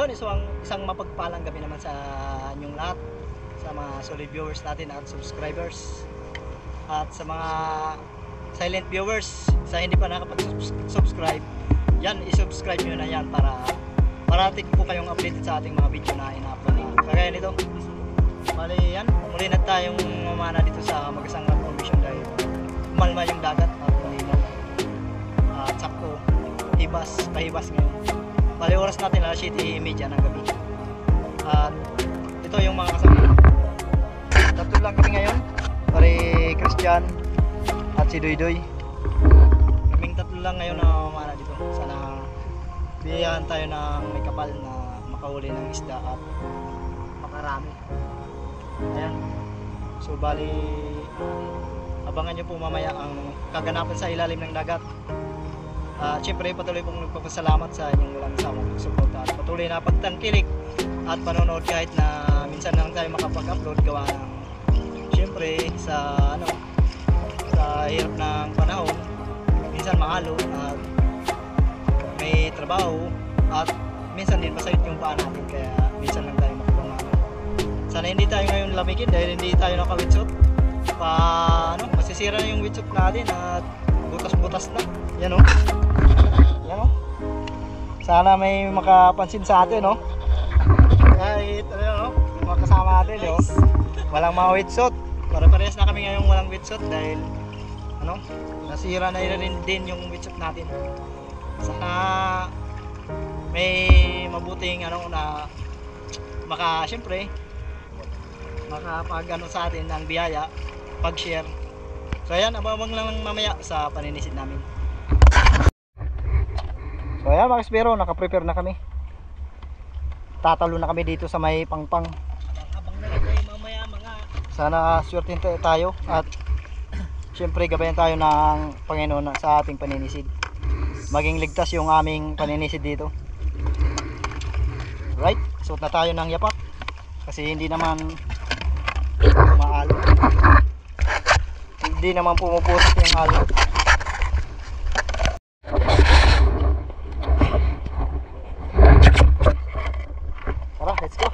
Yun, isang mapagpalang gabi naman sa inyong lahat, sa mga solid viewers natin at subscribers, at sa mga silent viewers, sa hindi pa nakapag-subscribe, yan, isubscribe nyo na yan para parating po kayong updated sa ating mga video na ina-upload na kagaya nito. Bali yan, muli na tayong mamana dito sa Magasangan Formation dahil umalma yung dagat at malinaw at sakto pahibas ngayon. Bali oras natin alas 7:30 ng gabi. At ito yung mga kasama. Tatlo lang kami ngayon. Pare Christian at si Doydoy. Kaming tatlo lang ngayon na mamana dito. Sana biyahan tayo ng may kapal na makahuli ng isda at makarami. Ayan. So bali abangan nyo po mamaya ang kaganapan sa ilalim ng dagat. Siyempre patuloy pong nagpapasalamat sa inyong walang samang pagsuporta at patuloy na pagtangkilik at panonood kahit na minsan lang tayo makapag-upload gawa ng siyempre sa hirap ng panahon, minsan mahalo at may trabaho at minsan din masakit yung paa natin kaya minsan lang tayo makapag-upload. Sana hindi tayo ngayon lamigin dahil hindi tayo naka-wetsuit. Masisira na yung wetsuit natin at butas-butas na. Yan o. Yan o. Sana may makapansin sa atin o. Kahit mga kasama natin o. Walang mga wetsuit. Pare-parehas na kami ngayong walang wetsuit dahil nasira na din yung wetsuit natin. Sana may mabuting na siyempre makapag sa atin ng biyaya, pag-share. So ayan, abang lang mamaya sa paninisid namin. So ayan mga kaspero, naka-prepare na kami. Tatalo na kami dito sa may pangpang. Abang na lang kayo mamaya mga. Sana swertin tayo at syempre gabayan tayo ng Panginoon sa ating paninisid. Maging ligtas yung aming paninisid dito. Right, suot na tayo ng yapak kasi hindi naman maalo. Hindi naman pumupusok yung halo. Tara, let's go.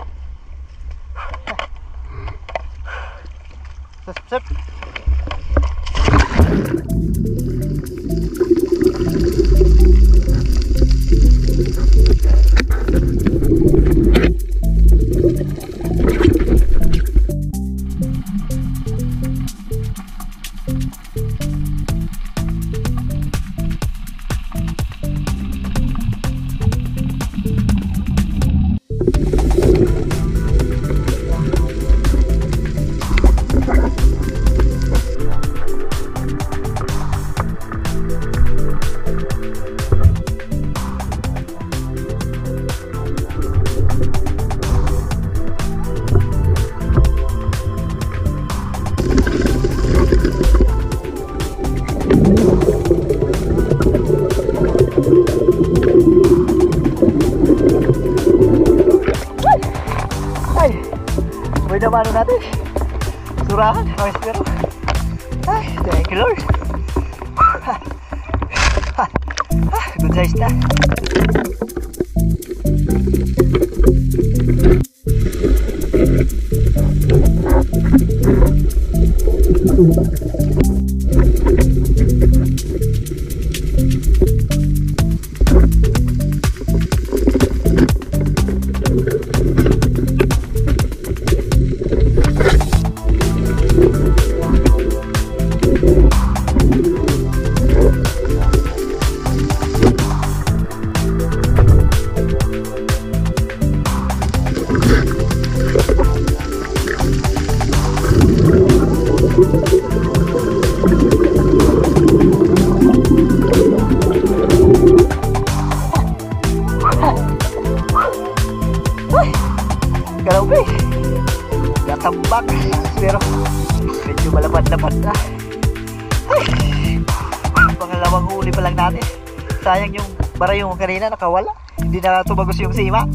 Sip. Ano natin? Surahan, mga espero. Ay, thank you Lord. Good size na. Tambak pero medyo malapad-lapad na. Pangalawang huli pa lang natin. Sayang yung barayong kanina nakawala, hindi na tumagos yung sima.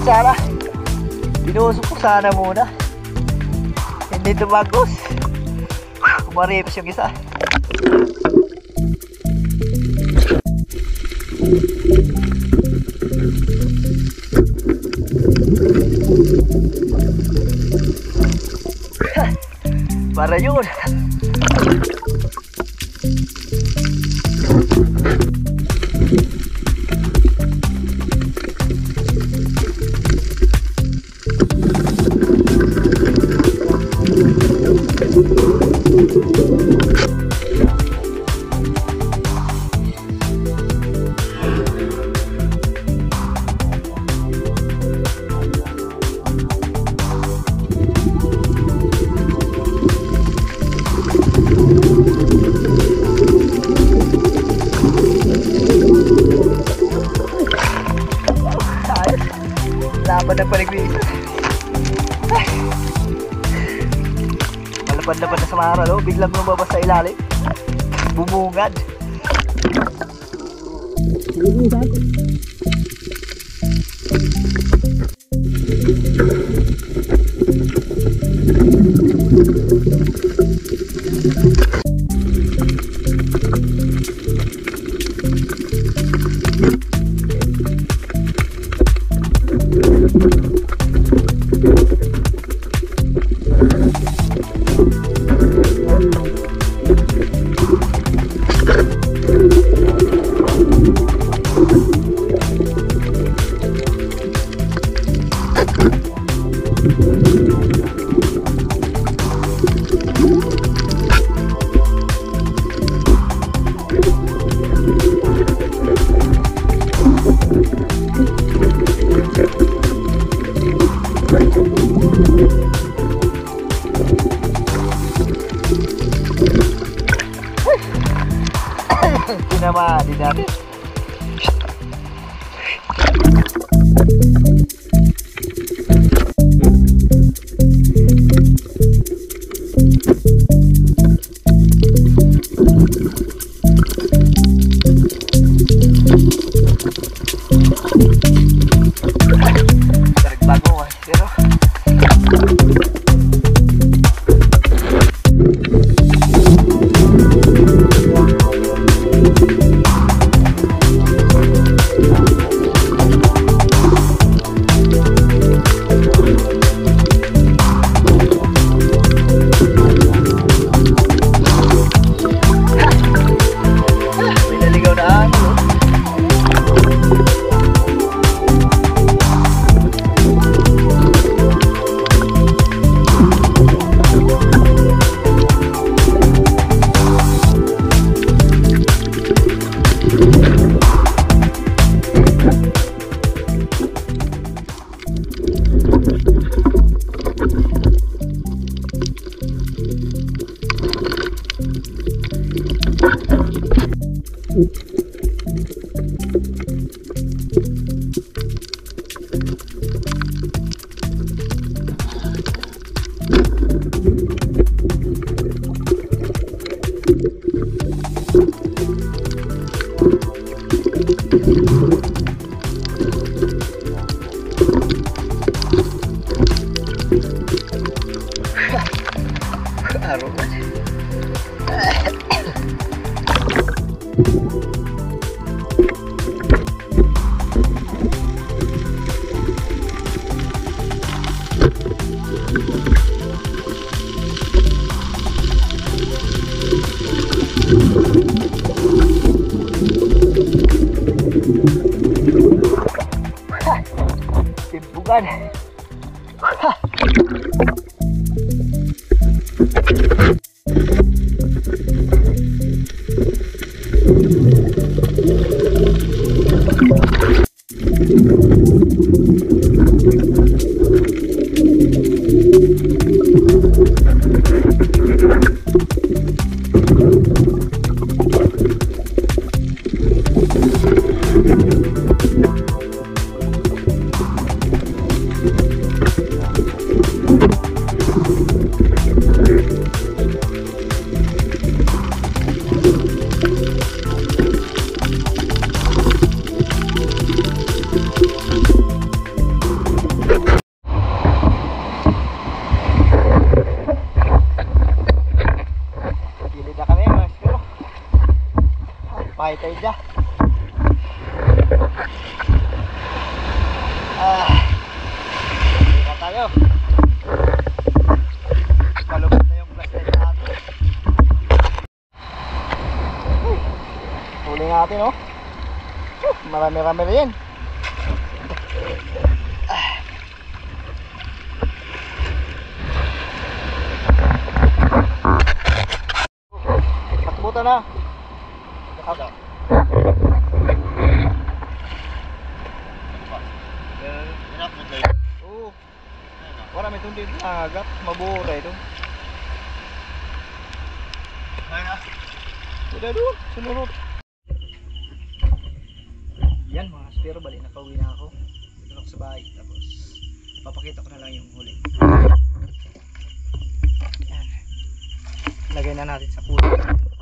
sana. Binusok ko sana muna. Hindi tumagos. Umaripis yung isa. Para yun. Laban ng paligwisan. Malapad-lapad na sa mga aralo, biglang lumabas sa ilalim. Bumungad. Tinamaan din natin. Bago pero timbukan. bahay tayo dyan. Hindi na tayo. Malupit na yung flashlight natin. Huli natin, oh. Marami-rami rin. Takbutan na. Oo. Wala may tundi agap, mabura ito. Udah doon, sunurot. Yan mga spero, bali nakauwi na ako. Dito na ako sa bahay, tapos papakita ko na lang yung huli. Yan. Lagay na natin sa puso.